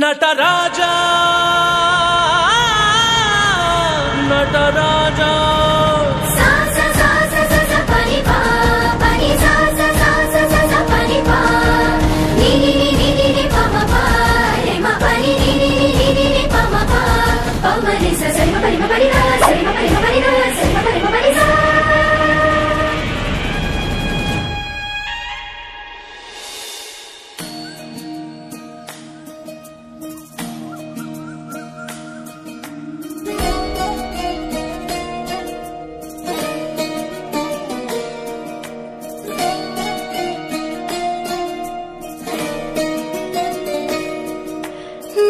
ನಟರಾಜ ನಟರಾಜ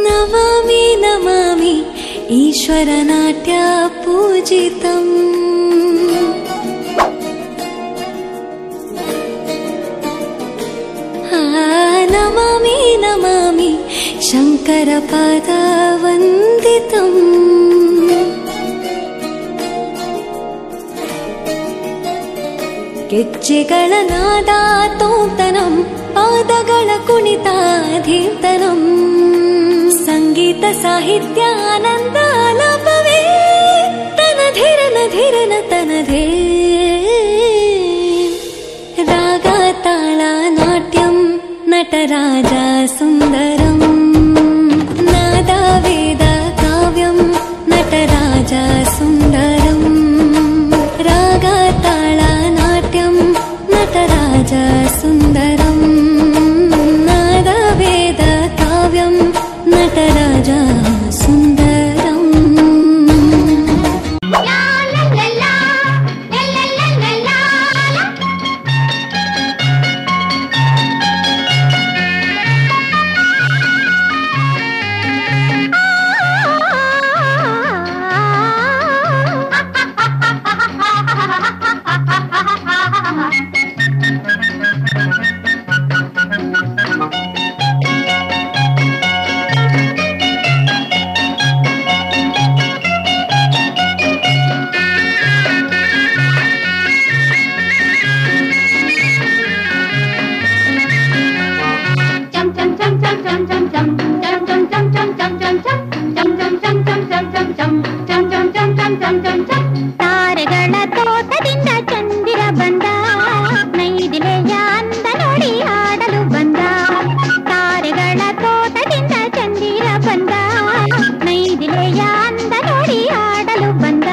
ನಮಾಮಿ ನಮಾಮಿ ಈಶ್ವರ ನಾಟ್ಯ ಪೂಜಿತಂ ನಮಾಮಿ ನಮಾಮಿ ಶಂಕರ ಪಾದ ವಂದಿತಂ ಗೆಜ್ಜೆಗಳ ನಾದ ತೋಂತನಂ ಪಾದಗಳ ಕುಣಿತಾಧೀರ್ತನಂ ಸಂಗೀತ ಸಾಹಿತ್ಯ ಆನಂದ ಆಲಾಪವೇ ತನಧಿರನ ಧಿರನ ತನಧೇ ರಾಗ ತಾಳ ನಾಟ್ಯಂ ನಟರಾಜ ಸುಂದರಂ ನಾದ ವೇದ ಕಾವ್ಯಂ ನಟರಾಜ ಸುಂದರಂ ರಾಗ ತಾಳ ನಾಟ್ಯಂ ನಟರಾಜ ಸುಂದರಂ ನಾದ ವೇದ ಕಾವ್ಯಂ ನಟರಾಜ ಸುಂದರಂ ತಾರೆಗಳ ತೋಟದಿಂದ ಚಂದಿರ ಬಂದ ನೈದಿಲೆಯ ಅಂದ ನೋಡಿ ಆಡಲು ಬಂದ ತಾರೆಗಳ ತೋಟದಿಂದ ಚಂದಿರ ಬಂದ ನೈದಿಲೆಯ ಅಂದ ನೋಡಿ ಆಡಲು ಬಂದ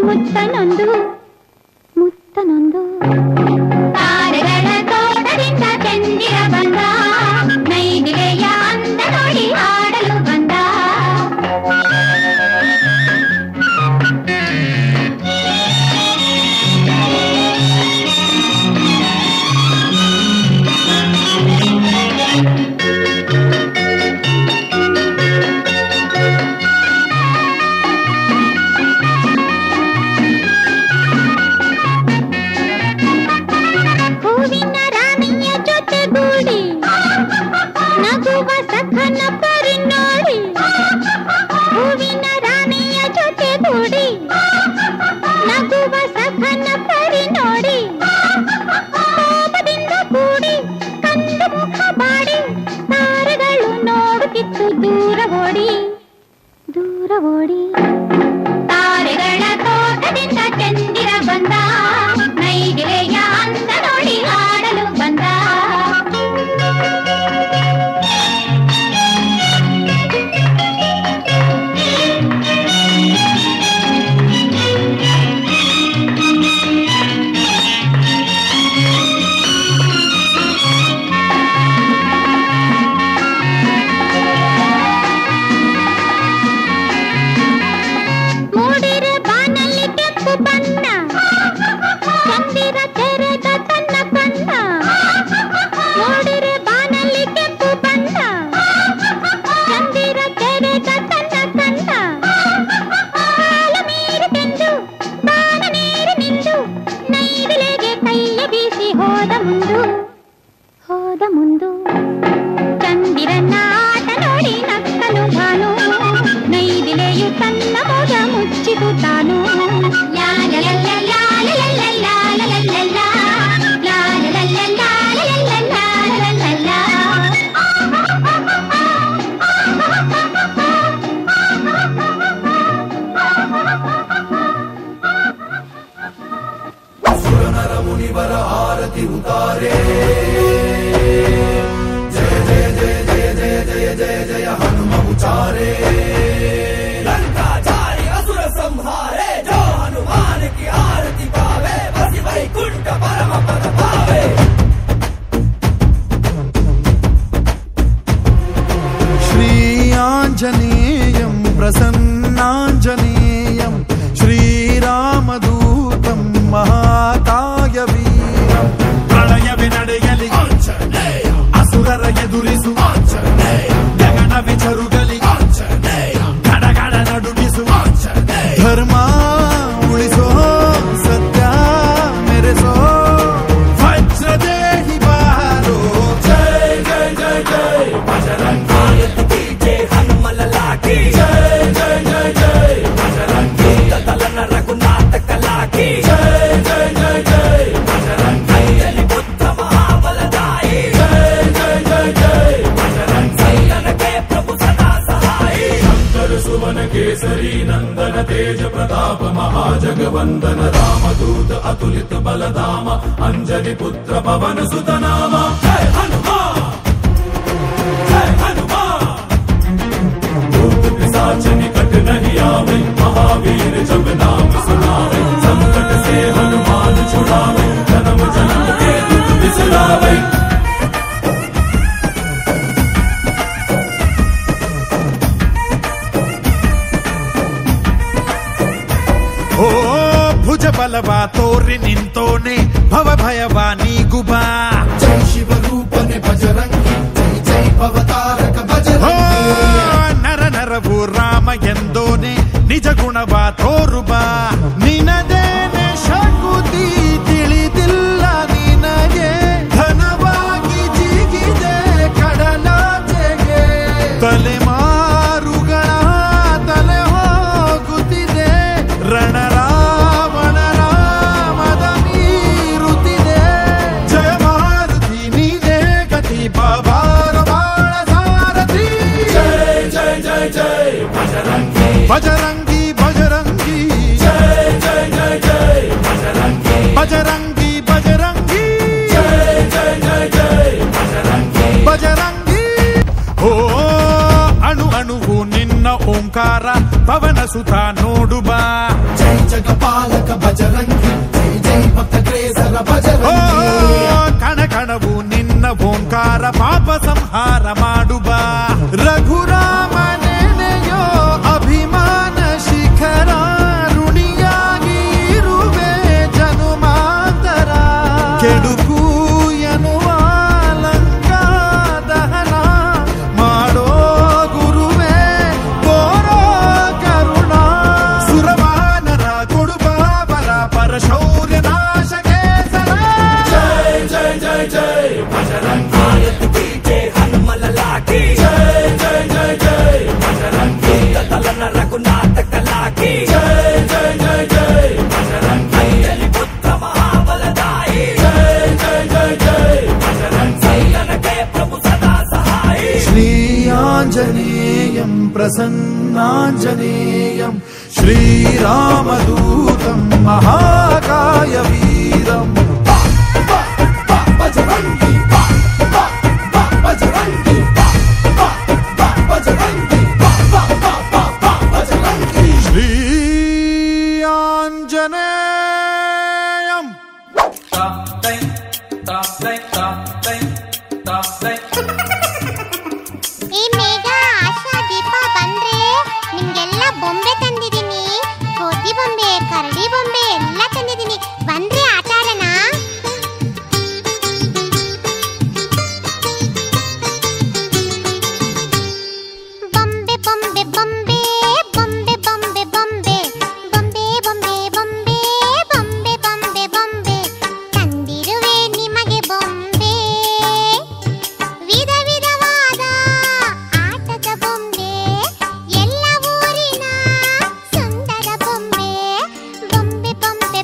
ಮುತ್ತನೊಂದು ಮುತ್ತನೊಂದು ತಾರೆಗಳ ತೋಟದಿಂದ ಚಂದಿರ ಬಂದ ನೈದಿಲೆಯ ಅಂದ ನೋಡಿ ಆಡಲು ಬಂದ ದೂರ ಓಡಿ ದೂರ ಓಡಿ ತಾರೆಗಳ ತೋಟದಿಂದ ಚಂದಿರ ಬಂದ ನೈದಿಲೆಯ ಅಂದ ನೋಡಿ ಆಡಲು ಬಂದ ದುಷ್ಟರ ಎದುರಿಸು ಗಗನವೇ ಜರುಗಲಿ ಗಡಗಡ ನಡುಗಿಸು ಧರ್ಮ ಉಳಿಸೋ ಸತ್ಯ ಮೆರೆಸೋ ವಜ್ರದೇಹಿ ಬಾರೋ ಜೈ ಜೈ ಜೈ ಜೈ ಬಜರಂಗಿ ಜೈ ಹನುಮಲ ಲಾಠಿ ಜೈ ಜೈ ಜೈ ಜೈ ಬಜರಂಗಿ ತಲನ ರಘುನಾಥ ಕಲಾಕಿ ಜೈ ಜೈ ಜೈ ಜೈ ಬಜರಂಗಿ ಅಲ್ಲಿ ಬುದ್ಧ ಮಹಾಬಲದಾಯಿ ಜೈ ಜೈ ಜೈ ಜೈ ಬಜರಂಗಿ ನನಗೆ ಪ್ರಭು ಸದಾ ಸಹಾಯಿ ಶಂಕರ ಸುವನ ಕೇಸರಿ ನಂದನ तेज प्रताप महाजगवंदन रामदूत अतुलित बलधाम अंजनी पुत्र पवन सुत नाम जय हनुमान जय हनुमान भूत पिशाच निकट नहीं आवे महावीर जब नाम सुनावे संकट से हनुमान छुड़ावे जन्म जन्म के दुख बिसरावे ओ भुज बलवा तोरि निंतोने भव भयवा नीगुबा जय शिव रूपने बजरंगी जय जय भवतारक बजरंगी नर नरवु राम ಎಂದೋನೆ ನಿಜ ಗುಣವಾ ತೋರುಬಾ ನಿನದೇನೆ ಶಕುತಿ ತಿಳಿದಿಲ್ಲ ನಿನಗೆ ಧನವಾಗಿ ಜಿಗಿದೆ ಕಡಲಾಚೆಗೆ ತಲೆಮಾರುಗಳ ತಲೆ ಹೋಗುತ್ತಿದೆ ರಣರಾವಣ ರಾಮದ ಮೀರುತ್ತಿದೆ ಜಯ ಮಾರುತಿ ನೀನೇ ಗತಿ ಬಾಬಾರ ಬಾಳ ಸಾರಥಿ ಜಯ ಜಯ ಜಯ ಜಯ ಬಜರಂಗಿ ಬಜರಂಗಿ ಬಜರಂಗಿ ಜಯ ಜಯ ಜಯ ಜಯ ಬಜರಂಗಿ ಬಜರಂಗಿ ಬಜರಂಗಿ ಜಯ ಜಯ ಜಯ ಜಯ ಬಜರಂಗಿ ಬಜರಂಗಿ ಓ ಅಣು ಅಣುವು ನಿನ್ನ ಓಂಕಾರ ಪವನ ಸುತ ನೋಡುಬಾ ಜೈ ಜಗಪಾಲಕ ಬಜರಂಗಿ ಜೈ ಜೈ ಭಕ್ತಗ್ರೇಸರ ಬಜರಂಗಿ ಕಣ ಕಣವು ನಿನ್ನ ಓಂಕಾರ ಪಾಪ ಸಂಹಾರ ಮಾಡುಬಾ ರಘುರಾಮ ನೆನೆಯೋ ಅಭಿಮಾನ ಶಿಖರ ಋಣಿಯಾಗಿ ಇರುವೆ ಜನುಮಾಂತರ ಕೆಡುಕು ಎನ್ನುವ ಲಂಕಾ ದಹನ ಮಾಡೋ ಗುರುವೇ ತೋರೋ ಕರುಣ ಸುರವಾನರ ಕೊಡುಬಾಬರ ಪರಶೌರ್ಯ ನಾಶಕ್ಕೆ ಸರ ಜೈ ಜೈ ಜೈ ಜೈ ಬಜರಂಗಿ ಜೈ ಹನುಮಲ ಲಾಠಿ ಜೈ ಜೈ ಜೈ ಜೈ ಬಜರಂಗಿ ತಲನ ರಘುನಾಥ ಕಲಾಕಿ ಜೈ ಜೈ ಜೈ ಜೈ ಬಜರಂಗಿ ಅಲ್ಲಿ ಬುದ್ಧ ಮಹಾಬಲದಾಯಿ ಜೈ ಜೈ ಜೈ ಜೈ ಬಜರಂಗಿ ನನಗೆ ಪ್ರಭು ಸದಾ ಸಹಾಯಿ ಶ್ರೀ ಆಂಜನೇಯಂ ಪ್ರಸನ್ನಾಂಜನೇಯಂ ಶ್ರೀರಾಮದೂತಂ ಮಹಾಕಾಯ ವೀರಂ ಬಜರಂಗಿ ಬಜರಂಗಿ ಬಜರಂಗಿ ಬಜರಂಗಿ ಶ್ರೀ ಆಂಜನೇಯಂ ಈ ಮೇಘ ಆಶಾ ದೀಪ ಬಂದ್ರೆ ನಿಮ್ಗೆಲ್ಲ ಬೊಂಬೆ ತಂದಿದ್ದೀನಿ ಗೋಧಿ ಬೊಂಬೆ ಕರಡಿ ಬೊಂಬೆ ಎಲ್ಲ ತಂದಿದ್ದೀನಿ ಬಂದ್ರೆ ಆಟ ಆಡೋಣ ಬೊಂಬೆ ಬೊಂಬೆ ಬೊಂಬೆ ಬೊಂಬೆ ಬೊಂಬೆ ಬೊಂಬೆ ಬೊಂಬೆ ಬೊಂಬೆ ಬೊಂಬೆ ಬೊಂಬೆ ಬೊಂಬೆ ಬೊಂಬೆ ತಂದಿರುವೆ ನಿಮಗೆ ಬೊಂಬೆ ವಿಧ ವಿಧವಾದ ಆಟದ ಬೊಂಬೆ ಎಲ್ಲ ಊರಿನ ಸುಂದರ ಬೊಂಬೆ ಬೊಂಬೆ ಬೊಂಬೆ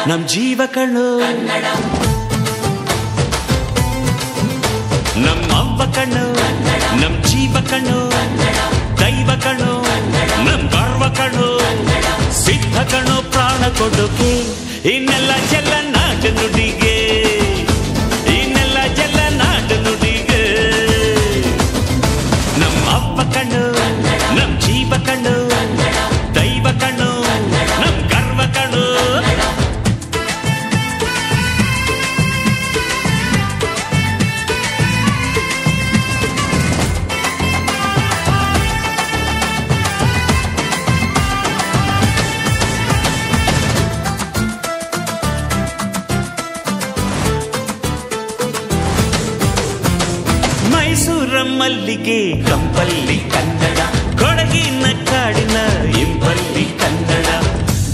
ನಮ್ ಜೀವ ಕಣ್ಣು ನಮ್ಮ ಅವ್ವ ಕಣ್ಣು ನಮ್ ಜೀವ ಕಣ್ಣು ದೈವ ಕಣ್ಣು ನಮ್ ಗರ್ವ ಕಣ್ಣು ಸಿದ್ಧ ಕಣ್ಣು ಪ್ರಾಣ ಕೊಡುಗೆ ಇನ್ನೆಲ್ಲ ಚೆಲ್ಲ ನಾಡು ನುಡಿಗೆ ಇನ್ನೆಲ್ಲ ಚೆಲ್ಲ ನಾಡು ನುಡಿಗೆ ನಮ್ಮ ಅವ್ವ ಕಣ್ಣು ನಮ್ ಜೀವ ಕಣ್ಣು ದೈವ ಕಣ್ಣು ನಮ್ ಗರ್ವ ಕಣ್ಣು ಮಲ್ಲಿಗೆ ಕಂಪಲ್ಲಿ ಕನ್ನಡ ಕೊಡಗಿನ ಕಾಡಿನ ಇಂಪಲ್ಲಿ ಕನ್ನಡ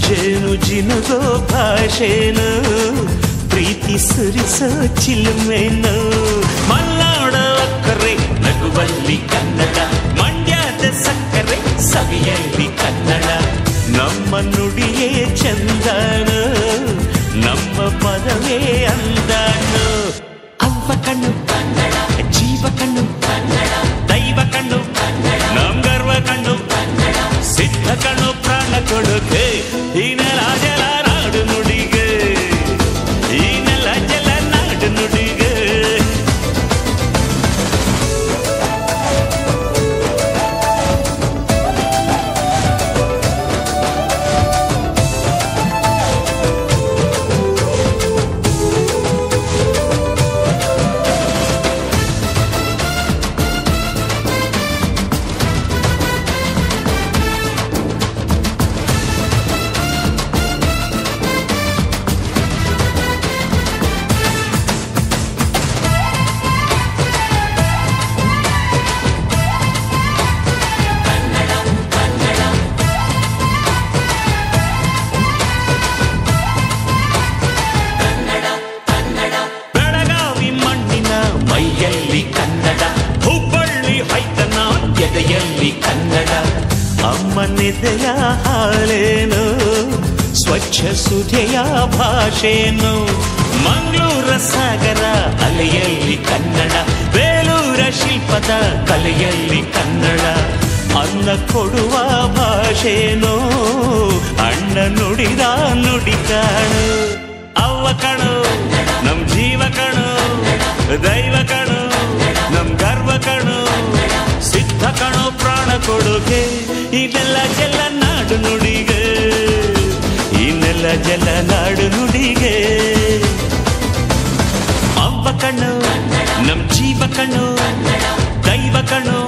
ಜೇನು ಜಿನುಗೋ ಭಾಷೆನು ಪ್ರೀತಿ ಸುರಿಸೋ ಚಿಲುಮೆನು ಮಲ್ನಾಡ ಅಕ್ಕರೆ ನಗುವಲ್ಲಿ ಕನ್ನಡ ಮಂಡ್ಯದ ಸಕ್ಕರೆ ಸವಿಯಲ್ಲಿ ಕನ್ನಡ ನಮ್ಮ ನುಡಿಯೇ ಚಂದನು ನಮ್ಮ ಪದವೇ ಅಂದನು ಅವ್ವ ಕಣ್ಣು ಕನ್ನಡ ಜೀವ ಕಣ್ಣು ಕನ್ನಡ ದೈವ ಕಣ್ಣು ನಮ್ ಗರ್ವ ಕಣ್ಣು ಸಿದ್ಧ ಕಣ್ಣು ಪ್ರಾಣ ಕೊಡುಗೆ ಈ ನೆಲ ಜಲ ನಾಡು ನುಡಿಗೆ ಈ ನೆಲ ಜಲ ನಾಡು ನುಡಿಗೆ ಅಮ್ಮನೆದೆಯ ಹಾಳೇನು ಸ್ವಚ್ಛ ಸುಧೆಯ ಭಾಷೆನು ಮಂಗಳೂರ ಸಾಗರ ಅಲೆಯಲ್ಲಿ ಕನ್ನಡ ಬೇಲೂರ ಶಿಲ್ಪದ ಕಲೆಯಲ್ಲಿ ಕನ್ನಡ ಅನ್ನ ಕೊಡುವ ಭಾಷೆನು ಅಣ್ಣ ನುಡಿದ ನುಡಿ ಕಾಣು ಅವ್ವ ಕಣು ನಮ್ ಜೀವ ಕಣು ದೈವ ಕಣು ನಮ್ ಗರ್ವ ಕಣು ಸಿದ್ಧ ಕಣು ಪ್ರಾಣ ಕೊಡುಗೆ ಇನ್ನೆಲ್ಲ ಜಲ ನಾಡು ನುಡಿಗೆ ಇನ್ನೆಲ್ಲ ಜಲ ನಾಡು ನುಡಿಗೆ ಅವ್ವ ಕಣ್ಣು ನಮ್ ಜೀವ ಕಣ್ಣು ದೈವ ಕಣ್ಣು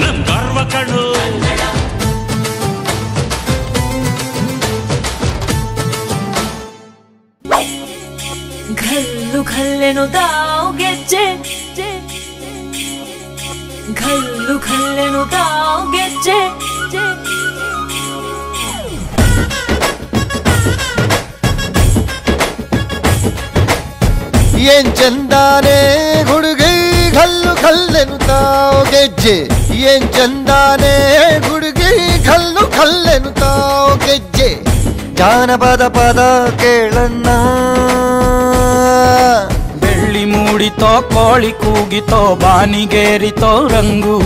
ನಮ್ ಗರ್ವ ಕಣ್ಣು ಘಲ್ಲು ಘಲ್ಲೆನು ದಾವ್ ಗೆಜ್ಜೆ ಘಲ್ಲು ಘಲ್ಲೆನು ದಾವ್ ಗೆಜ್ಜೆ ಏನ್ ಚಂದಾನೆ ಹುಡುಗಿ ಘಲ್ಲು ಘಲ್ಲೆನು ತಾವ್ ಗೆಜ್ಜೆ ಏನ್ ಚಂದಾನೆ ಹುಡುಗಿ ಘಲ್ಲು ಘಲ್ಲೆನು ತಾವ್ ಗೆಜ್ಜೆ ಜಾನಪದ ಪದ ಕೇಳಣ್ಣ ಬೆಳ್ಳಿ ಮೂಡಿತೋ ಕೋಳಿ ಕೂಗಿತೋ ಬಾನಿಗೇರಿತೋ ರಂಗು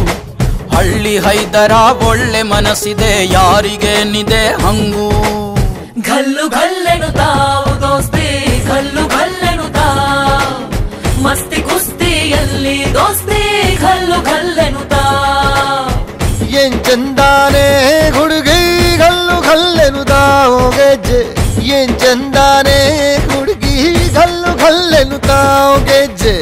ಹಳ್ಳಿ ಹೈದರ ಒಳ್ಳೆ ಮನಸ್ಸಿದೆ ಯಾರಿಗೇನಿದೆ ಹಂಗು ಘಲ್ಲು ಘಲ್ಲೆನು ತಾವು ದೋಸ್ತಿ ಘಲ್ಲು ಘಲ್ಲೆನು ತಾವ್ ಮಸ್ತಿ ಕುಸ್ತಿಯಲ್ಲಿ ದೋಸ್ತಿ ಘಲ್ಲು ಘಲ್ಲೆನು ತಾವ್ ಏನ್ ಚಂದಾನೆ ಹುಡುಗಿ ಘಲ್ಲು ಘಲ್ಲೆನು ತಾವ್ ಗೆಜ್ಜೆ ಏನ್ ಚಂದಾನೆ ಹುಡುಗಿ ಘಲ್ಲು ಘಲ್ಲೆನು ತಾವ್ ಗೆಜ್ಜೆ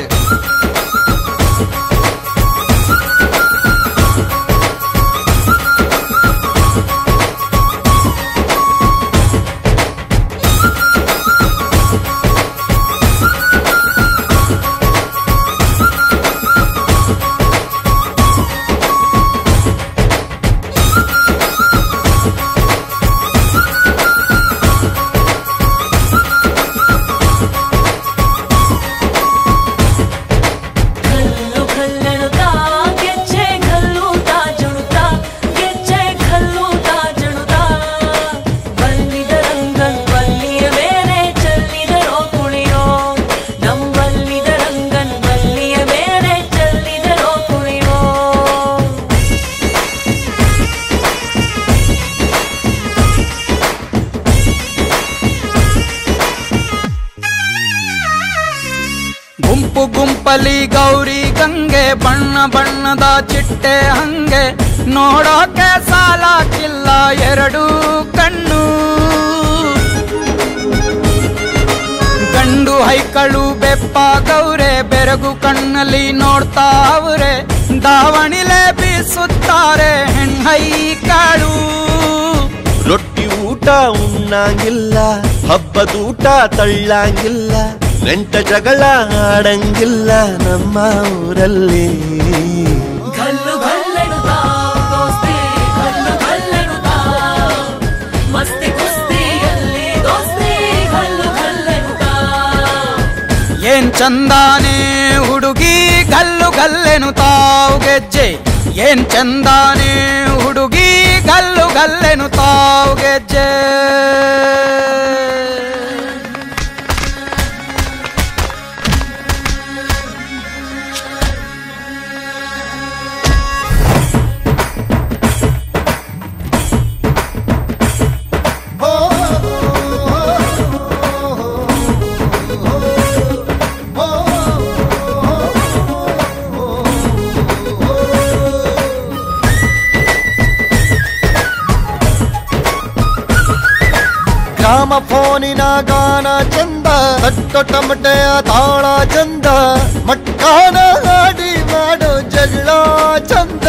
ಗುಂಪಲಿ ಗೌರಿ ಗಂಗೆ ಬಣ್ಣ ಬಣ್ಣದ ಚಿಟ್ಟೆ ಹಂಗೆ ನೋಡೋಕೆ ಸಾಲಾಕಿಲ್ಲ ಎರಡು ಕಣ್ಣು. ಗಂಡು ಹೈಕಳು ಬೆಪ್ಪಾಗವ್ರೆ ಬೆರಗು ಕಣ್ಣಲ್ಲಿ ನೋಡ್ತಾ ಅವ್ರೆ ದಾವಣಿಲೆ ಬೀಸುತ್ತಾರೆ ಹೆಣ್ಣೈಕಳು. ರೊಟ್ಟಿ ಊಟ ಉಣ್ಣಂಗಿಲ್ಲ ಹಬ್ಬದೂಟ ತಳ್ಳಂಗಿಲ್ಲ ನೆಂಟ ಜಗಳ ಆಡಂಗಿಲ್ಲ ನಮ್ಮ ಊರಲ್ಲಿ. ಗಲ್ಲು ಗಲ್ಲೆನುತ್ತಾ ದೋಸ್ತಿ ಗಲ್ಲು ಗಲ್ಲೆನುತ್ತಾ ಮಸ್ತಿ ಕುಸ್ತಿಯಲ್ಲಿ ದೋಸ್ತಿ ಗಲ್ಲು ಗಲ್ಲೆನುತ್ತಾ. ಏನ್ ಚಂದಾನೆ ಹುಡುಗಿ ಗಲ್ಲು ಗಲ್ಲೆನುತ್ತಾವ್ ಗೆಜ್ಜೆ ಏನ್ ಚಂದಾನೆ ಹುಡುಗಿ ಗಲ್ಲು ಗಲ್ಲೆನುತ್ತಾವ್ ಗೆಜ್ಜೆ. ಗ್ರಾಮ ಫೋನಿನ ಗಾನ ಚಂದ ತಟ್ಟೊ ಟಮಟೆಯ ತಾಳ ಚಂದ ಮಟ್ಕಾನ ಹಾಡಿ ಮಾಡೋ ಜಗಳ ಚಂದ.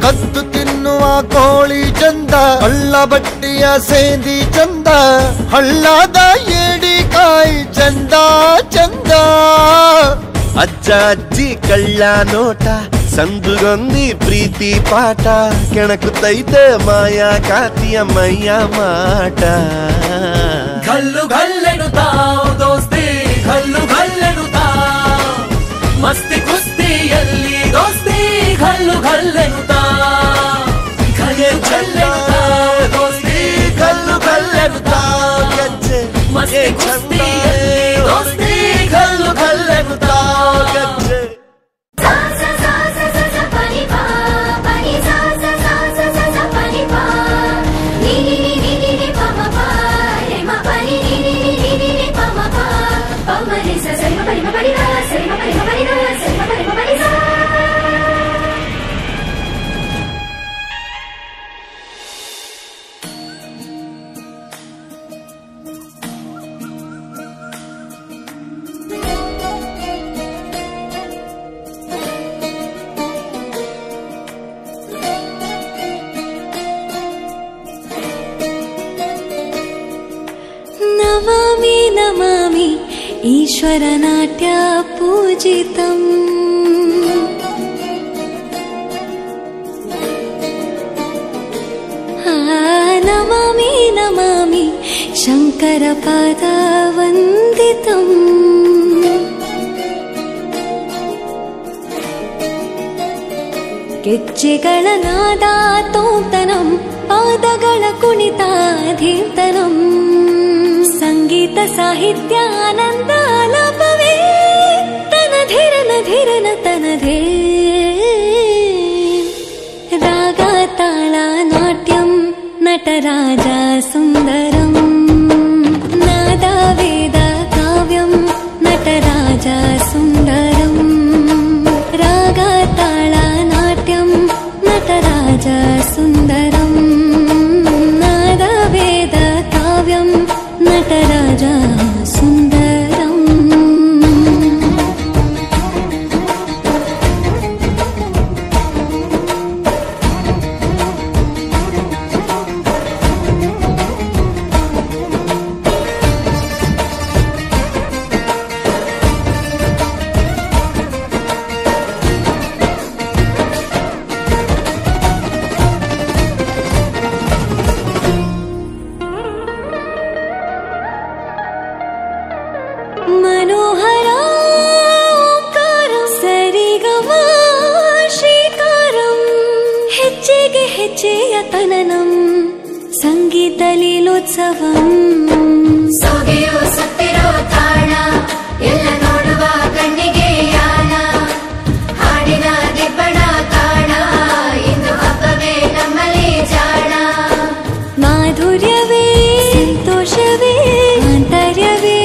ಕದ್ದು ತಿನ್ನುವ ಕೋಳಿ ಚಂದ ಹಳ್ಳ ಬಟ್ಟಿಯ ಸೇಂದಿ ಚಂದ ಹಳ್ಳದ ಏಡಿಕಾಯಿ ಚಂದ ಚಂದ. ಅಜ್ಜ ಅಜ್ಜಿ ಕಳ್ಳ ನೋಟ ಸಂದುಗೊಂದಿ ಪ್ರೀತಿ ಪಾಠ ಕೆಣಕುತ್ತೈತೆ ಮಾಯಾ ಕಾತಿಯ ಮೈಯ ಮಾಟ. ಗಲ್ಲು ಗಲ್ಲೆನುತ್ತಾ ದೋಸ್ತಿ ಗಲ್ಲು ಗಲ್ಲೆನುತ್ತಾ ಮಸ್ತಿ ಕುಸ್ತಿಯಲ್ಲಿ ದೋಸ್ತಿ ಗಲ್ಲು ಗಲ್ಲೆನುತ್ತಾ. ಗಲ್ಲು ಗಲ್ಲೆನುತ್ತಾ ದೋಸ್ತಿ ಗಲ್ಲು ಗಲ್ಲೆನುತ್ತಾ ಮಸ್ತಿ ಕುಸ್ತಿಯಲ್ಲಿ ದೋಸ್ತಿ ಗಲ್ಲು ಗಲ್ಲೆನುತ್ತಾ. ನಮಾಮಿ ನಮಾಮಿ ಈಶ್ವರ ನಾಟ್ಯ ಪೂಜಿತಂ. ನಮಾಮಿ ನಮಾಮಿ ಶಂಕರ ಪಾದ ವಂದಿತಂ. ಗೆಜ್ಜೆಗಳ ನಾದ ತೋಂತನಂ ಪಾದಗಳ ಕುಣಿತಾಧೀರ್ತನಂ ಸಂಗೀತ ಸಾಹಿತ್ಯ ಆನಂದ ಆಲಾಪವೇ ತನಧಿರನ ಧಿರನ ತನಧೇ. ರಾಗ ತಾಳ ನಾಟ್ಯಂ ನಟರಾಜ ಸುಂದರಂ ನಾದ ವೇದ ಕಾವ್ಯಂ ನಟರಾಜ ಸುಂದರಂ. ರಾಗ ತಾಳ ನಾಟ್ಯಂ ನಟರಾಜ ಸುಂದರಂ ನಾದ ವೇದ ಕಾವ್ಯಂ ನಟರಾಜ ಸುಂದರಂ. मनोहर ओंकारं सरिगमा श्रीकारं ಹೆಜ್ಜೆಗೆ ಹೆಜ್ಜೆಯ ತನನಂ ಸಂಗೀತ ಲೀಲೋತ್ಸವಂ. ಸೊಗೆಯೋ ಸತ್ತಿರೋ ತಾಣ ಎಲ್ಲ ನೋಡುವ ಕಣ್ಣಿಗೆ ಯಾನ ಹಾಡಿನ ದಿಬ್ಬಣ ಕಾಣ ಇಂದು ಹಬ್ಬವೇ ನಮ್ಮಲ್ಲಿ ಜಾಣ. ಮಾಧುರ್ಯವೇ ಸಂತೋಷವೇ ಆಂತರ್ಯವೇ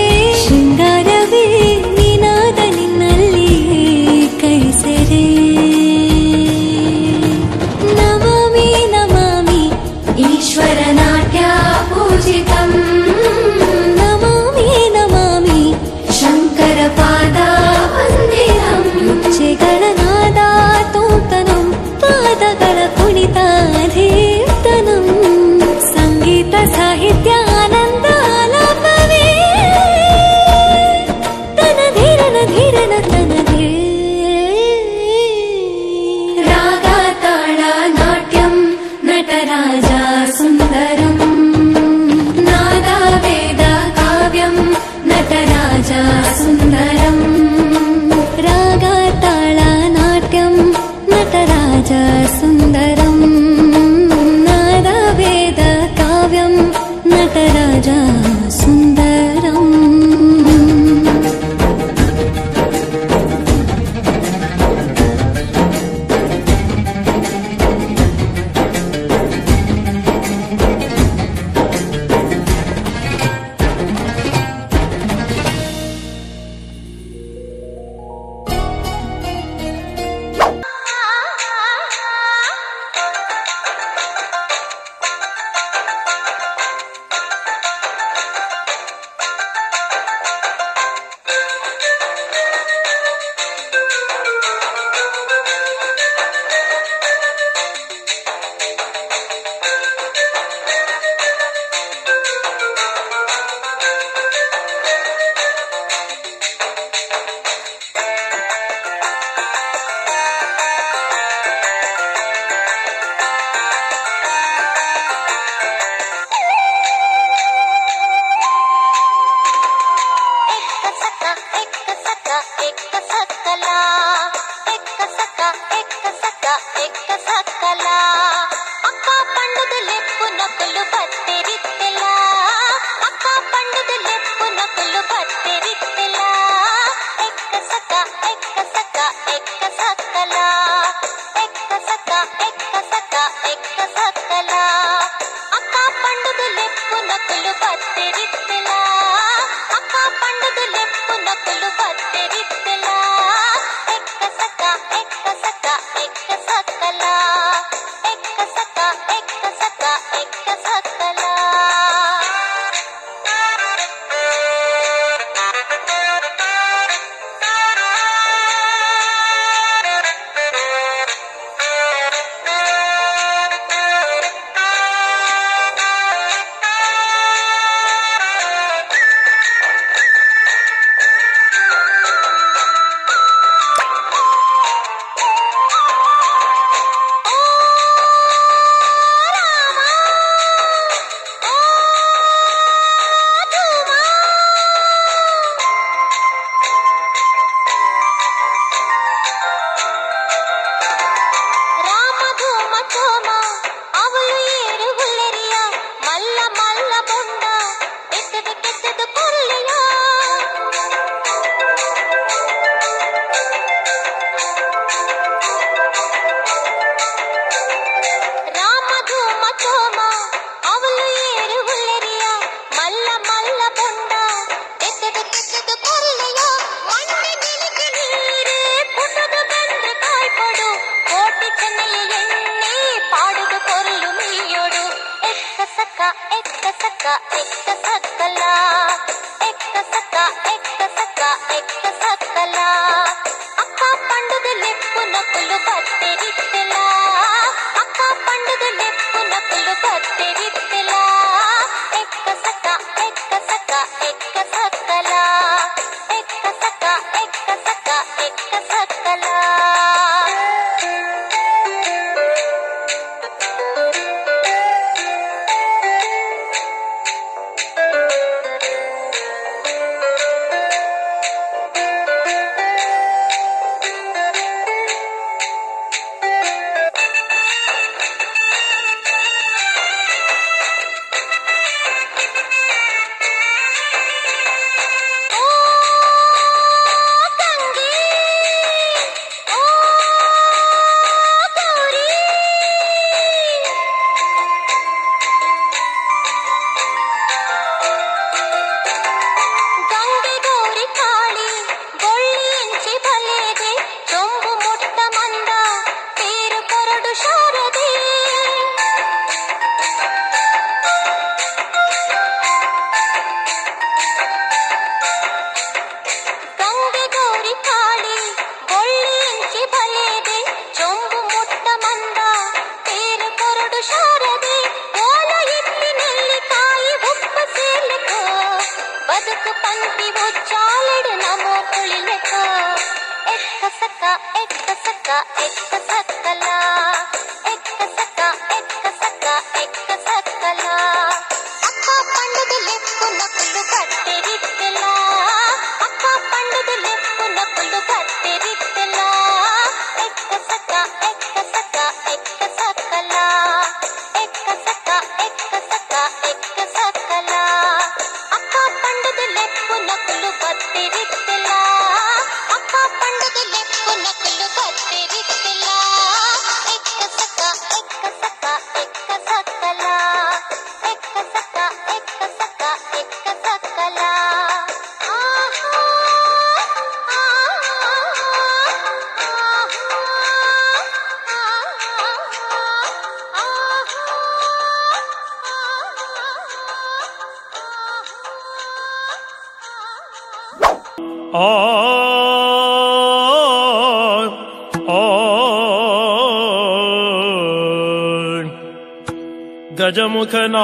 ಗಜಮುಖನ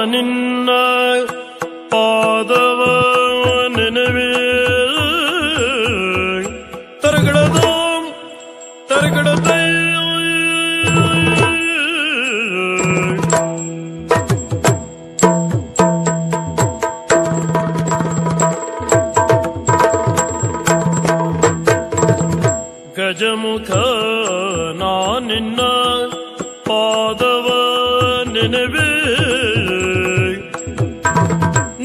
ನಿನ್ನ ಪಾದವ ನೆನವೇ ತರಗಡದ ತರಗಡದೈ ಗಜಮುಖ ನಿನ್ನ ಪಾದವ ನೆನವೇ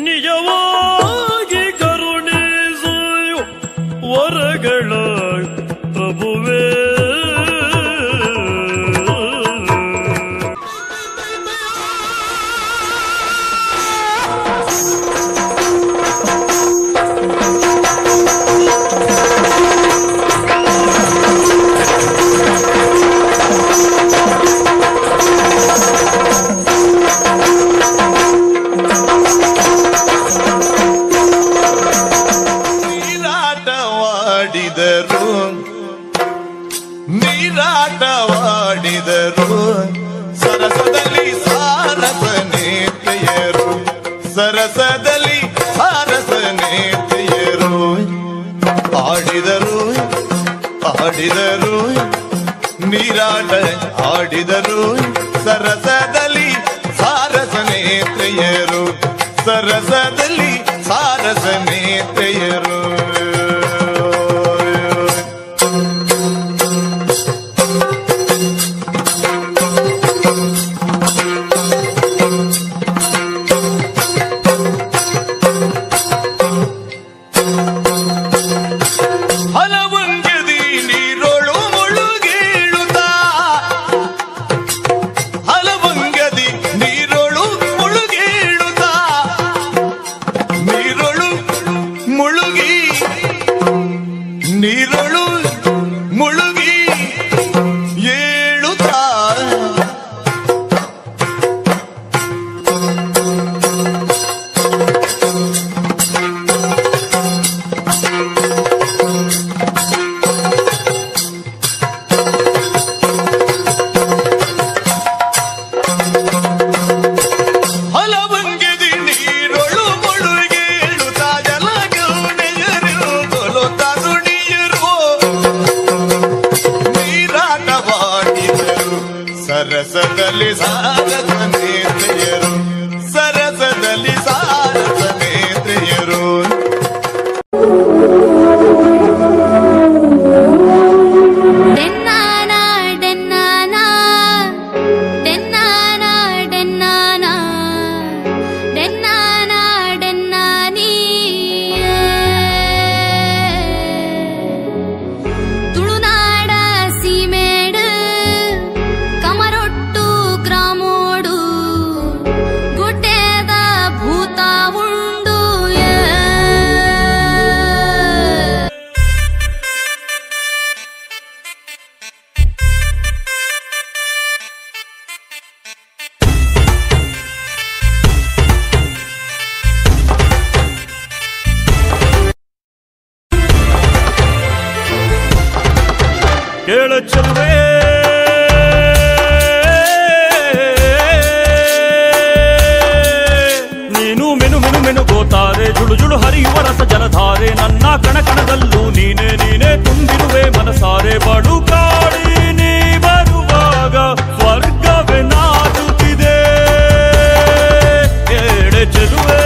ನಿಜವಾಗಿ ಕರುಣಿಸು ವರಗಳ ಪ್ರಭುವೇ ನೀರಾಟವಾಡಿದರು ಸರಸದಲ್ಲಿ ಸಾರಸನೇತೆಯರು ಸರಸದಲ್ಲಿ ಸಾರಸನೇತೆಯರು ಆಡಿದರು ಆಡಿದರು ನೀರಾಟ ಆಡಿದರು ಸರಸದಲ್ಲಿ ಸಾರಸನೇತೆಯರು ಸರಸದಲ್ಲಿ ಸಾರಸನೇತೆಯರು ನೀರೊಳು ಮುಳುಗಿ ಏಳುತ್ತಾ ಸರಸದಲ್ಲಿ ಸಾರಸ ನೇತ್ರೆಯರು ಸರಸದಲ್ಲಿ ಸಾರಸ ನೇತ್ರೆಯರು ಕೇಳ ಚೆಲುವೆ ನೀನು ಮೆನು ಮೆನು ಮೆನು ಗೋತಾರೆ ಜುಳು ಜುಳು ಹರಿಯುವ ರಸ ಜಲಧಾರೆ ನನ್ನ ಕಣಕಣದಲ್ಲೂ ನೀನೇ ನೀನೇ ತುಂಬಿರುವೆ ಮನಸಾರೆ ಬಡು ಕಾಡಿ ನೀ ಬರುವಾಗ ಸ್ವರ್ಗವೇ ನಾಚುತ್ತಿದೆ ಕೇಳ ಚೆಲುವೆ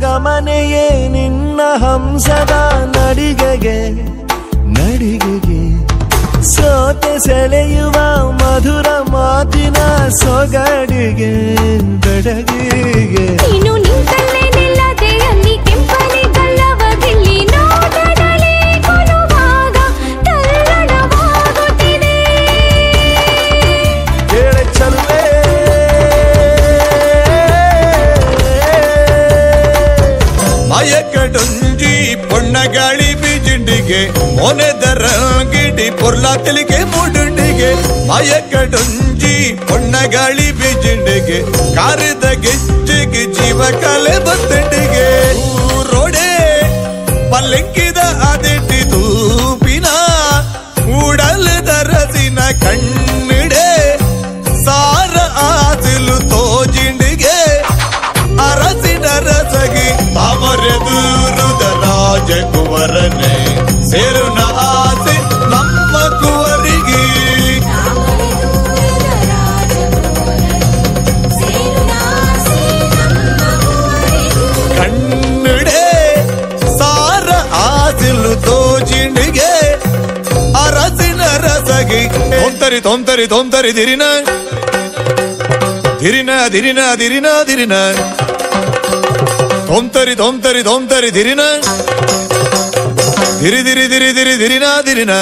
ಗಮನೆಯೇ ನಿನ್ನ ಹಂಸದ ನಡಿಗೆಗೆ ನಡಿಗೆಗೆ ಸೋತೆ ಸೆಳೆಯುವ ಮಧುರ ಮಾತಿನ ಸೊಗಡಿಗೆ ಬೆಡಗಿಗೆ ನೀನು ನಿಂತಲ್ಲೇ ನಿಲ್ಲದೆ ಅಲ್ಲಿ ಕೆಂಪನೆ ಗಲ್ಲವದಿಲ್ಲಿ ನೋಟದಲ್ಲಿ ಕೊಲುವಾಗ ತಲ್ಲಣವಾಗುತ್ತಿದೆ ಕೇಳ ಚಲುವೆ ಮಯಕಡುಂಜಿ ಪೊಣ್ಣಗಾಳಿ ಬೀಜಿಂಡಿಗೆ ಮೊನೆದರ ಗಿಡಿ ಪೊರ್ಲ ತೆಲಿಗೆ ಮುಡುಂಡಿಗೆ ಮಯಕಡುಂಜಿ ಪೊಣ್ಣಗಾಳಿ ಬೀಜಿಂಡಿಗೆ ಕಾರಿದ ಗೆಜ್ಜೆಗೆ ಜೀವ ಕಲೆ ಬತ್ತಂಡಿಗೆ ರೋಡೆ ಪಲ್ಲಂಕಿದ ಅದಿಟ್ಟಿ ತೂಪಿನ ಉಡಲದ ರಸಿನ ಕಣ್ಣಿಡೆ ಸಾರ ಆಸಿಲು ತೋಜಿಂಡಿಗೆ ಅರಸಿನ ರಸಗಿ ಅಮರೆದೂರುದ ರಾಜಕುವರನೆ ಸೇರುನ ಆಸೆ ನಮ್ಮ ಕುವರಿಗೆ ಕಣ್ಣಿಡೆ ಸಾರ ಆಸಿಲು ತೋಜಿಂಡಿಗೆ ಅರಸಿನ ರಸಗಿ ತೊಂತರಿ ತೊಂತರಿ ತೊಂತರಿ ದಿರಿನ ದಿರಿನ ದಿರಿನ ದಿರಿನ ದಿರಿನ ತೊಂತರಿ ತೊಂತರಿ ತೊಂತರಿ ದಿರಿನ ದಿರಿ ದಿರಿ ದಿರಿ ದಿರಿ ದಿರಿನ ದಿರಿನ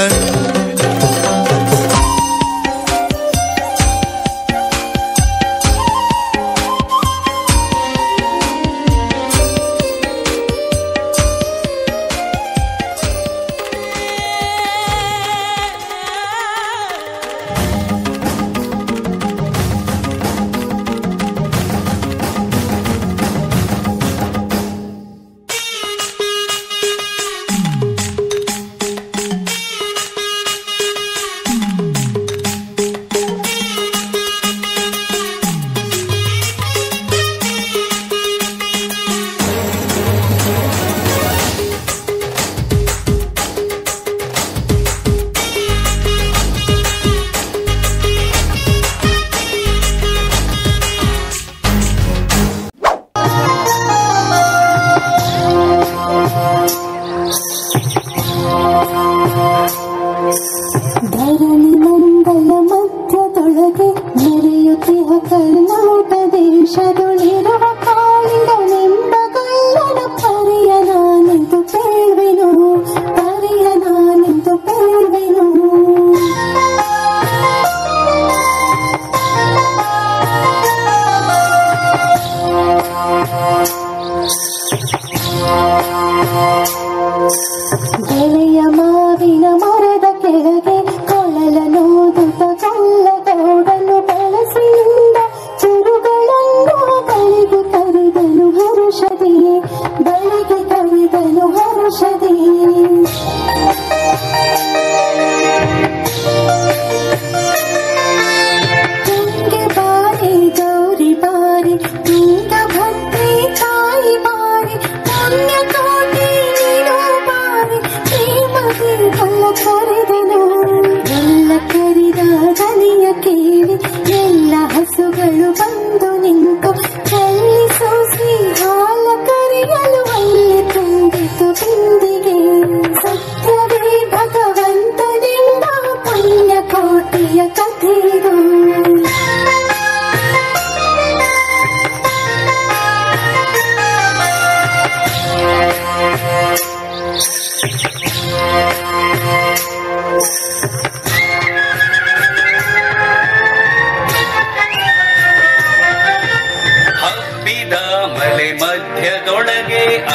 ಗೆಳೆಯ ಮಾವಿನ ಮರದ ಕೆಳಗೆ ಕೊಳಲ ನೋದುತ್ತ ಕಲ್ಲಗೋಡಲು ಬೆಳಸಿಯಿಂದ ಚುರುಗಳ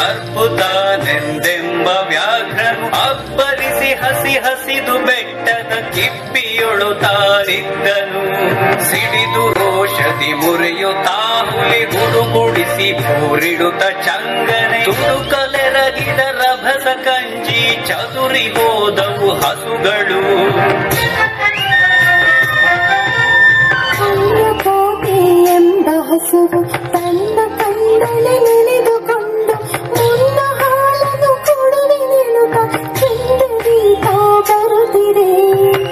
ಅರ್ಬುದಾನೆಂದೆಂಬ ವ್ಯಾಘ್ರನು ಅಬ್ಬರಿಸಿ ಹಸಿ ಹಸಿದು ಬೆಟ್ಟದ ಕಿಪ್ಪಿಯೊಳು ತಾರಿದ್ದನು. ಸಿಡಿದು ರೋಷದಿ ಮುರಿಯುತ್ತಾ ಹುಲಿ ಗುಡುಗುಡಿಸಿ ಪೂರಿಡುತ್ತ ಚಂಗನೆ ತುಡುಕಲೆರಗಿದ ರಭಸ ಕಂಜಿ ಚದುರಿ ಹೋದವು ಹಸುಗಳು. ಎಂಬ ಹಸುವು ತನ್ನ ಕಣ್ಣಲ್ಲಿ ನೆನೆದುಕೊಂಡು ಮುನ್ನ ಹಾಲನ್ನು ಕೊಡುವೆ ನೆನುತ ಹಿಂದೆದೀತಾ ಬರುತ್ತಿದೆ.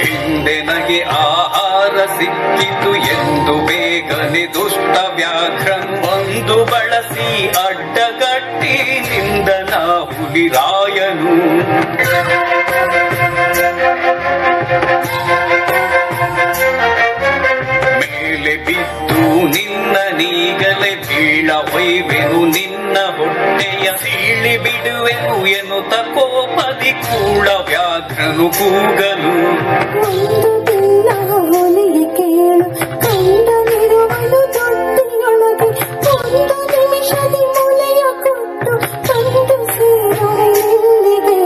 ಹಿಂದೆ ನಗೆ ಆಹಾರ ಸಿಕ್ಕಿತು ಎಂದು ಬೇಗನೆ ದುಷ್ಟ ವ್ಯಾಘ್ರನ್ ಒಂದು ಬಳಸಿ ಅಡ್ಡಗಟ್ಟಿ ನಿಂದನ ಹುಲಿರಾಯನು. ಮೇಲೆ ಬಿದ್ದು ನಿನ್ನ ನೀಗಲೆ ಬೀಳ ಒಯ್ವೆನು ನಿನ್ನ ಹೊಟ್ಟೆಯ ಸೀಳಿ ಬಿಡುವೆನು ಎನ್ನುತ್ತ ಕೋಪದಿ ಕೂಳ ವ್ಯಾಘ್ರನು ಕೂಗಲು. ಒಂದು ದಿನ ಹೊಲಿಗೆ ಕೇಳು ಕಂಡನಿರುವನು ದೊಡ್ಡಿಯೊಳಗೆ ಒಂದು ನಿಮಿಷದಿ ಮೊಲೆಯ ಕೊಟ್ಟು ತಂದು ಸೇರುವೆ ಇಲ್ಲಿಗೆ.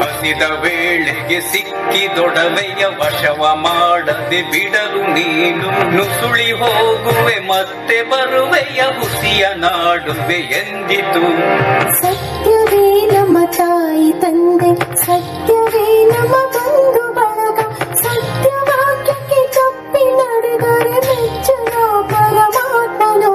ಹಸಿದ ವೇಳೆಗೆ ಸಿಕ್ಕಿದೊಡವೆಯ ವಶವ ಮಾಡದೆ ಬಿಡಲು ನೀನು ನುಸುಳಿ ಹೋಗುವೆ ಮತ್ತೆ ಬರುವೆಯ ಹುಸಿಯ ನಾಡುವೆ ಎಂದಿತು. ಸತ್ಯವೇ ನಮ್ಮ ತಾಯಿ ತಂದೆ, ಸತ್ಯವೇ ನಮ್ಮ ಬಂಧು ಬಳಗ, ಸತ್ಯವಾಕ್ಯಕ್ಕೆ ತಪ್ಪಿ ನಡೆದರೆ ಮೆಚ್ಚನ ಪರಮಾತ್ಮನು.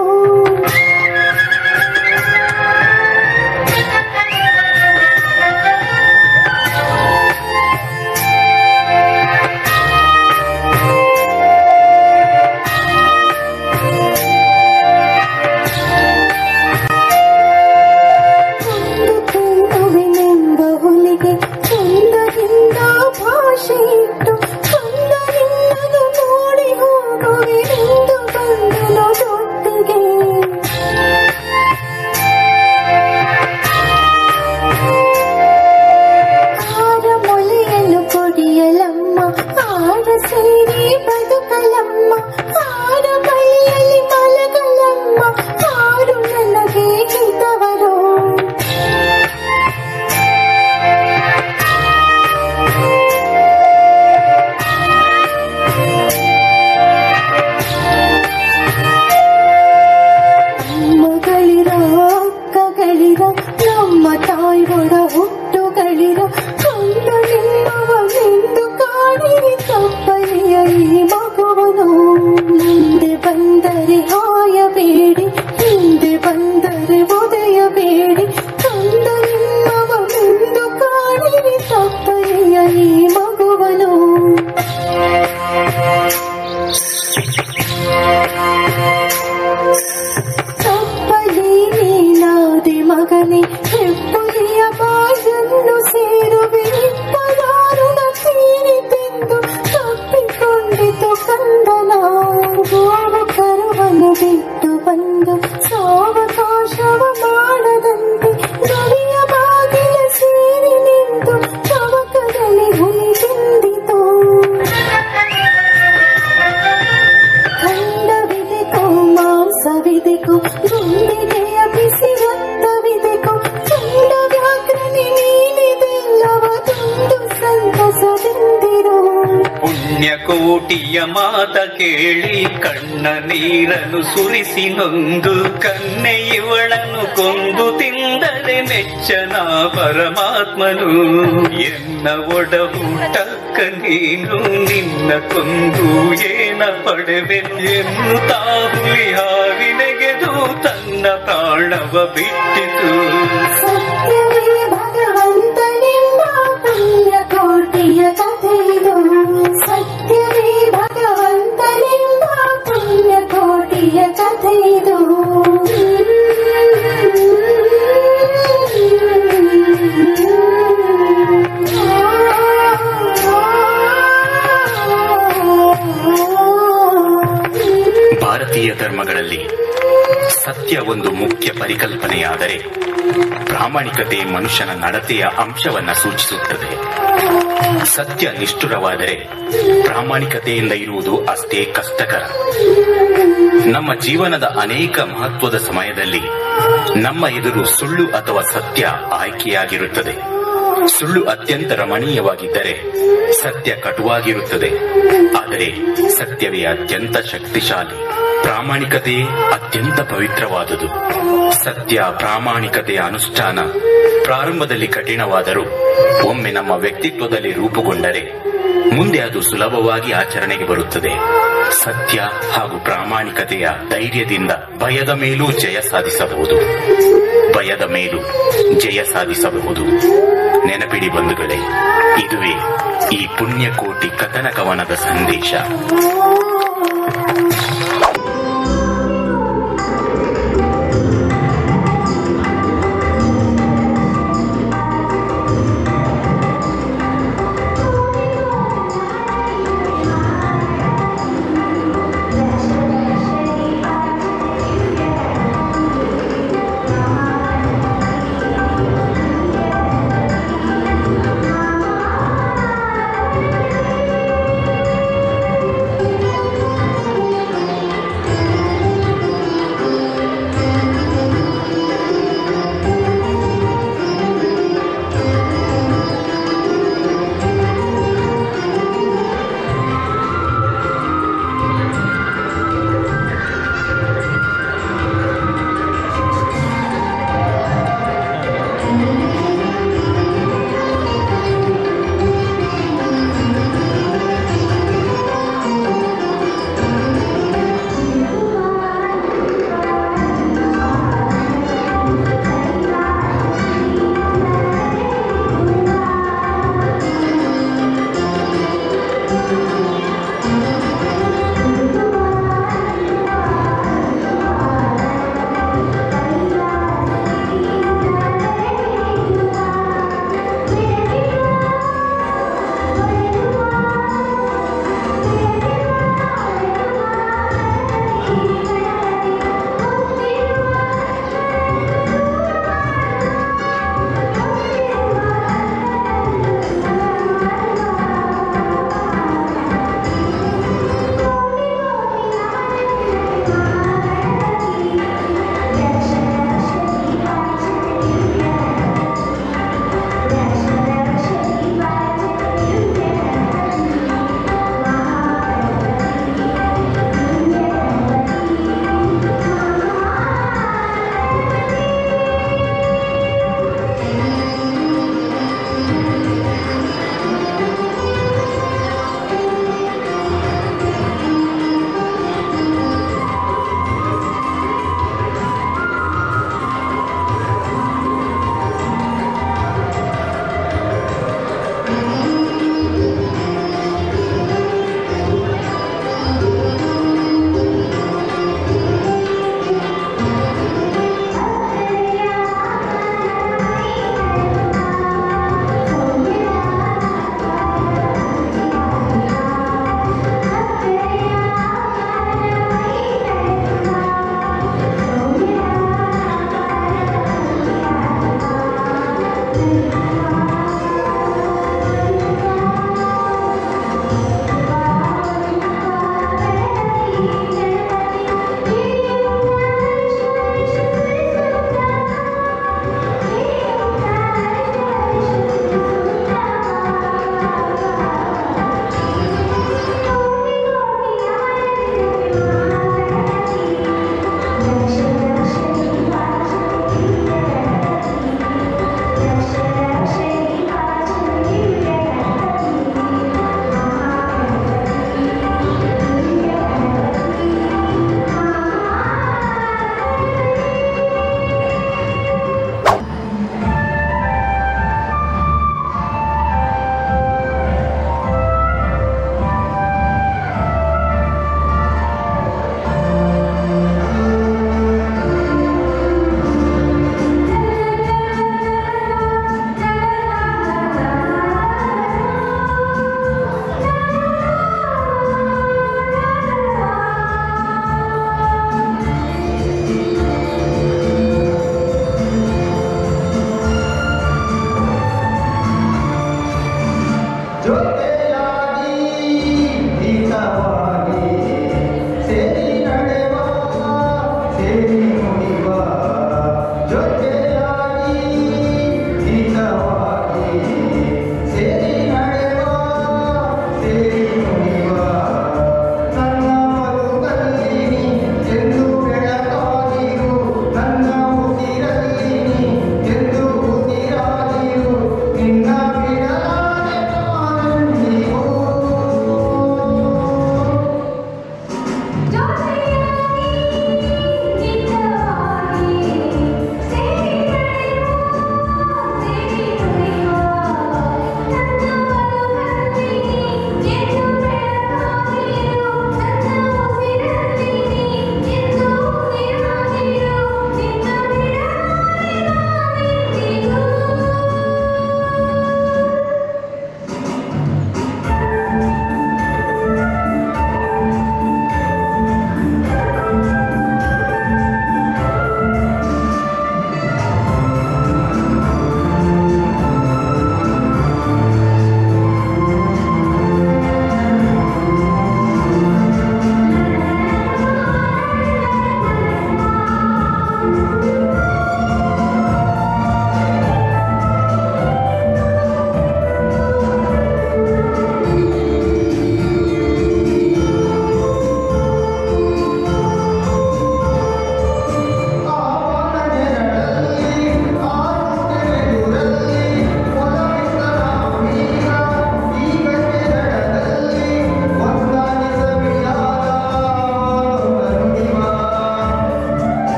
ಚಂದದಿಂದ ಭಾಷೆ ಇಟ್ಟು ಕಂದನಿನ್ನನು ನೋಡಿ ಹೋಗುವೆನೆಂದು ಬಂದನು ದೊಡ್ಡಿಗೆ. ಆರ ಮೊಲೆಯನ್ನು ಕೊಡಿಯಲಮ್ಮ, ಆರ ಸೇರಿ ಬದುಕಲಮ್ಮ, ಆರ ಬಳಿಯಲ್ಲಿ ಮಲಗಲಮ್ಮ, ಆರು ನನಗೆ ಹಿತವರು. ನಮ್ಮ ತಾಯಿ ಒಡ ಹುಟ್ಟುಗಳಿರ ಕಂಡು ನಿಮ್ಮವನೆಂದು ಕಾಣಿರಿ ತಪ್ಪಲಿಯ ಈ ಮಗುವನು. ಮುಂದೆ ಬಂದರೆ ಹಾಯಬೇಡಿ, ಹಿಂದೆ ಬಂದರೆ ಒದೆಯಬೇಡಿ, ಕಂಡ ನಿಮ್ಮವನೆಂದು ಕಾಣಿರಿ ತಪ್ಪಲಿಯ ಈ ಮಗುವನು. ತಪ್ಪಲಿ ನೀನಾದೆ ಮಗನೇ, ಹೆಪ್ಪುಲಿಯ ಬಾಯನ್ನು ಸೇರುವೆ ಇಪ್ಪದಾರುಣ ತೀರಿತೆಂದು ತಪ್ಪಿಕೊಂಡಿತು ಕಂದನ. ಗೋವು ಕರುವನ್ನು ಬಿಟ್ಟು ಬಂದು ಸಾವಕಾಶವ ಮಾಡದಂತೆ ಗವಿಯ ಬಾಗಿಲ ಸೇರಿ ನಿಂತು ತವಕದಲ್ಲಿ ಹುಲಿ ತಿಂದಿತು. ಖಂಡವಿದೆಕೋ ಮಾಂಸವಿದೆಕೋ ಗುಂಡಿಗೆಯ ಬಿಸಿ ರಕ್ತವಿದೆಕೋ ಚಂಡ ವ್ಯಾಘ್ರನೆ ನೀನಿದೆಲ್ಲವ ತುಂಡು ಸಂತಸದಿಂದಿರು. ಪುಣ್ಯಕೋಟಿಯ ಮಾತ ಕೇಳಿ ಕಣ್ಣ ನೀರನ್ನು ಸುರಿಸಿ ನೊಂದು ಕನ್ನೆ ಇವಳನ್ನು ಕೊಂದು ತಿಂದರೆ ಮೆಚ್ಚನ ಪರಮಾತ್ಮನು. ಎನ್ನ ಒಡ ಊಟಕ್ಕ ನೀನು ನಿನ್ನ ಕೊಂದು ಏನ ಪಡೆವೆ ಎನ್ನುತ್ತಾ ಹುಲಿ ಹಾವಿನೆಗೆದು ತನ್ನ ಪ್ರಾಣವ ಬಿಟ್ಟಿತು. ಸತ್ಯವೇ ಭಗವಂತನೆಂಬ ಪುಣ್ಯಕೋಟಿಯ ಕಥೆಯಿದು, ಸತ್ಯವೇ ಭಗವಂತನೆಂಬ ಪುಣ್ಯಕೋಟಿಯ ಕಥೆಯಿದು. ಭಾರತೀಯ ಧರ್ಮಗಳಲ್ಲಿ ಸತ್ಯ ಒಂದು ಮುಖ್ಯ ಪರಿಕಲ್ಪನೆಯಾದರೆ ಪ್ರಾಮಾಣಿಕತೆ ಮನುಷ್ಯನ ನಡತೆಯ ಅಂಶವನ್ನ ಸೂಚಿಸುತ್ತದೆ. ಸತ್ಯ ನಿಷ್ಠುರವಾದರೆ ಪ್ರಾಮಾಣಿಕತೆಯಿಂದ ಇರುವುದು ಅಷ್ಟೇ ಕಷ್ಟಕರ. ನಮ್ಮ ಜೀವನದ ಅನೇಕ ಮಹತ್ವದ ಸಮಯದಲ್ಲಿ ನಮ್ಮ ಎದುರು ಸುಳ್ಳು ಅಥವಾ ಸತ್ಯ ಆಯ್ಕೆಯಾಗಿರುತ್ತದೆ. ಸುಳ್ಳು ಅತ್ಯಂತ ರಮಣೀಯವಾಗಿದ್ದರೆ ಸತ್ಯ ಕಟುವಾಗಿರುತ್ತದೆ. ಆದರೆ ಸತ್ಯವೇ ಅತ್ಯಂತ ಶಕ್ತಿಶಾಲಿ. ಪ್ರಾಮಾಣಿಕತೆಯೇ ಅತ್ಯಂತ ಪವಿತ್ರವಾದುದು. ಸತ್ಯ ಪ್ರಾಮಾಣಿಕತೆಯ ಅನುಷ್ಠಾನ ಪ್ರಾರಂಭದಲ್ಲಿ ಕಠಿಣವಾದರೂ ಒಮ್ಮೆ ನಮ್ಮ ವ್ಯಕ್ತಿತ್ವದಲ್ಲಿ ರೂಪುಗೊಂಡರೆ ಮುಂದೆ ಅದು ಸುಲಭವಾಗಿ ಆಚರಣೆಗೆ ಬರುತ್ತದೆ. ಸತ್ಯ ಹಾಗೂ ಪ್ರಾಮಾಣಿಕತೆಯ ಧೈರ್ಯದಿಂದ ಭಯದ ಮೇಲೂ ಜಯ ಸಾಧಿಸಬಹುದು. ಭಯದ ಮೇಲೂ ಜಯ ಸಾಧಿಸಬಹುದು. ನೆನಪಿಡಿ ಬಂಧುಗಳೇ, ಇದುವೇ ಈ ಪುಣ್ಯಕೋಟಿ ಕಥನ ಕವನದ ಸಂದೇಶ.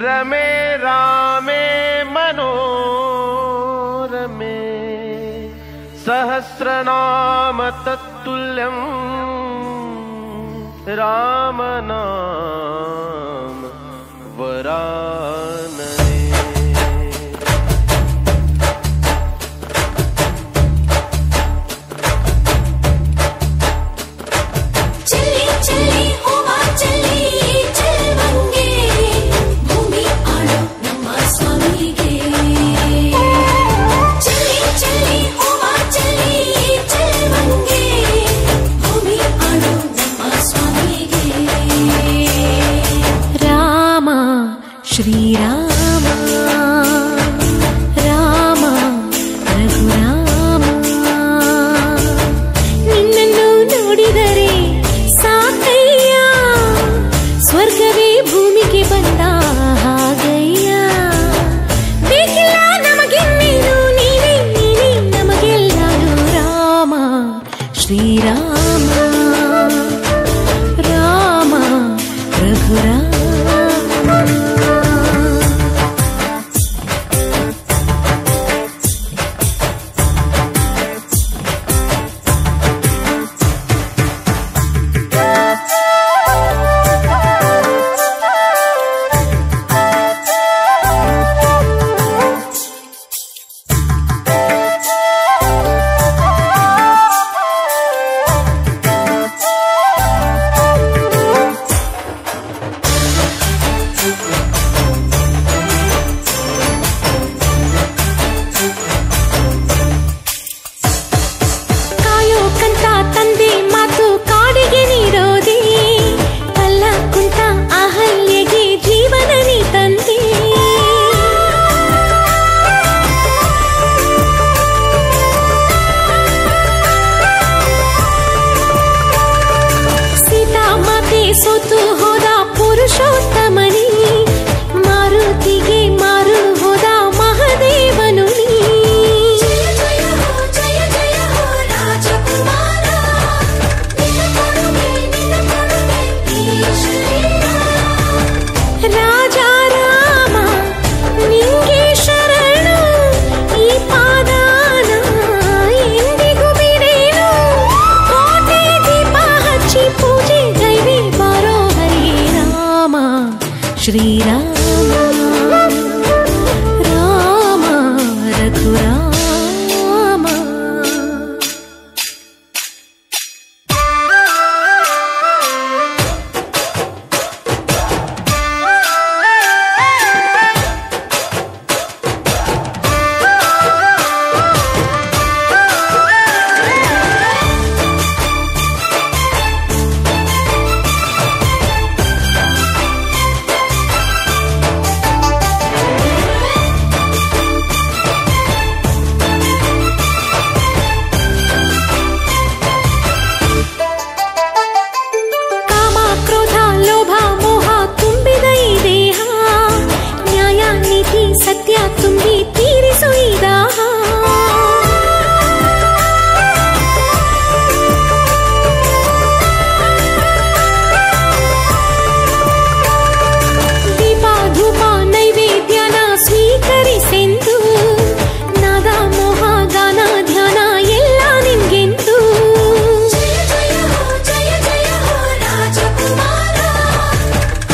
ರಮೇ ರಾಮೇ ಮನೋರಮೇ ಸಹಸ್ರನಾಮ ತತ್ತುಲ್ಯಂ ರಾಮನಾಮ ವರಾನನೆ. ಚಲಿ ಚಲಿ ಹೋಮ ಚಲಿ ಚೆಲ್ವಂಗೆ ಭೂಮಿ ಆಳೋ ನಮ್ಮ ಸ್ವಾಮಿಗೆ. ಚಲಿ ಚಲಿ ಹೋಮ ಚಲಿ ಚೆಲ್ವಂಗೆ ಭೂಮಿ ಆಳೋ ನಮ್ಮ ಸ್ವಾಮಿಗೆ. ರಾಮ ಶ್ರೀರಾಮ ರಾಮ ರಘುರಾಮ ನಿನ್ನನ್ನು ನೋಡಿದರೆ ಸಾಕಯ್ಯ ಸ್ವರ್ಗವೇ ಭೂಮಿಗೆ ಬಂದ ಹಾಗಯ್ಯ. ಬೇಕಿಲ್ಲ ನಮಗಿನ್ನೇನು ನೀನೇ ನೀನೇ ನಮಗೆಲ್ಲರೂ ರಾಮ ಶ್ರೀರಾಮ ರಾಮ ರಘುರಾಮ. ಕಾಯೋ ಕಂತ ತಂದೆ ಮಾತು ಕಾಡಿಗೆ ನೀಡೋದೇ ಕಲ್ಲ ಕುಂತ ಅಹಲ್ಯೆಗೆ ಜೀವನ ನೀ ತಂದೆ. ಸೀತಾ ಮಾತೆ ಸೋತು ಹೋದ ಪುರುಷೋತ್ತಮನಿ ಮಾರುತಿಗೆ ಮಾರು ಹೋದ ಮಹಾದೇವನು ನೀ. ಜಯ ಜಯ ಹೋ ಜಯ ಜಯ ಹೋ ರಾಜಕುಮಾರ ನಿನ್ನ ಕೊಡುಗೆ ಈ ಶರೀರ. ರಾಜ ರಾಮ ನಿಂಗೆ ಶರಣು ಈ ಪಾದಾನ ಎಂದಿಗೂ ಬಿಡೇನು. ಕೋಟೆ ದೀಪ ಹಚ್ಚಿ ಪೂಜೆ ಗೈವೆ ಬಾರೋ ಹರಿ ರಾಮ ಶ್ರೀರಾಮ ರಾಮ ರಘುರಾಮ. ಕಾಮ ಕ್ರೋಧ ಲೋಭ ಮೋಹ ತುಂಬಿದ ಈ ದೇಹ ನ್ಯಾಯ ನೀತಿ ಸತ್ಯ ತುಂಬಿ ತೀರಿಸು ಈ ದಾಹ. ದೀಪ ಧೂಪ ನೈವೇದ್ಯನ ಸ್ವೀಕರಿಸೆಂದು ನಾದ ಮೋಹ ಗಾನ ಧ್ಯಾನ ಎಲ್ಲ ನಿನ್ಗೆಂದು. ಜಯ ಜಯ ಹೋ ಜಯ ಜಯ ಹೋ ರಾಜಕುಮಾರ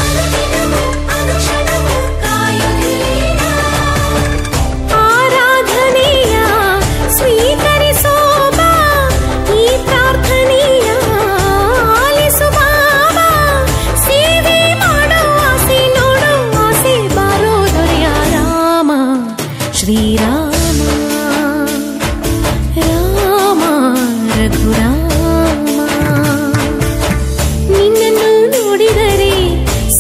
ಅನುದಿನವೂ ಅನುಕ್ಷಣವೂ ಕಾಯುವುದಿಲ್ಲ. ಆರಾಧನೆಯ ಸ್ವೀಕರಿಸೋ ಬಾ ಈ ಪ್ರಾರ್ಥನೆಯ ಆಲಿಸು ಬಾಬಾ. ಸೇವೆ ಮಾಡೋ ಆಸೆ ನೋಡೋ ಆಸೆ ಬಾರೋ ದೊರೆಯ ರಾಮ ಶ್ರೀರಾಮ ರಾಮ ರಘುರಾಮ. ನಿನ್ನನ್ನು ನೋಡಿದರೆ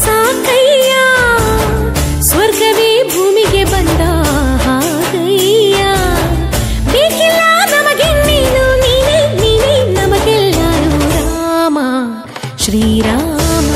ಸಾಕಯ್ಯ ಸ್ವರ್ಗವೇ ಭೂಮಿಗೆ ಬಂದ ಹಾಗಯ್ಯ. ಬೇಕಿಲ್ಲ ನಮಗಿನ್ನೇನು ನೀನೇ ನೀನೇ ನಮಗೆಲ್ಲರೂ ರಾಮ ಶ್ರೀರಾಮ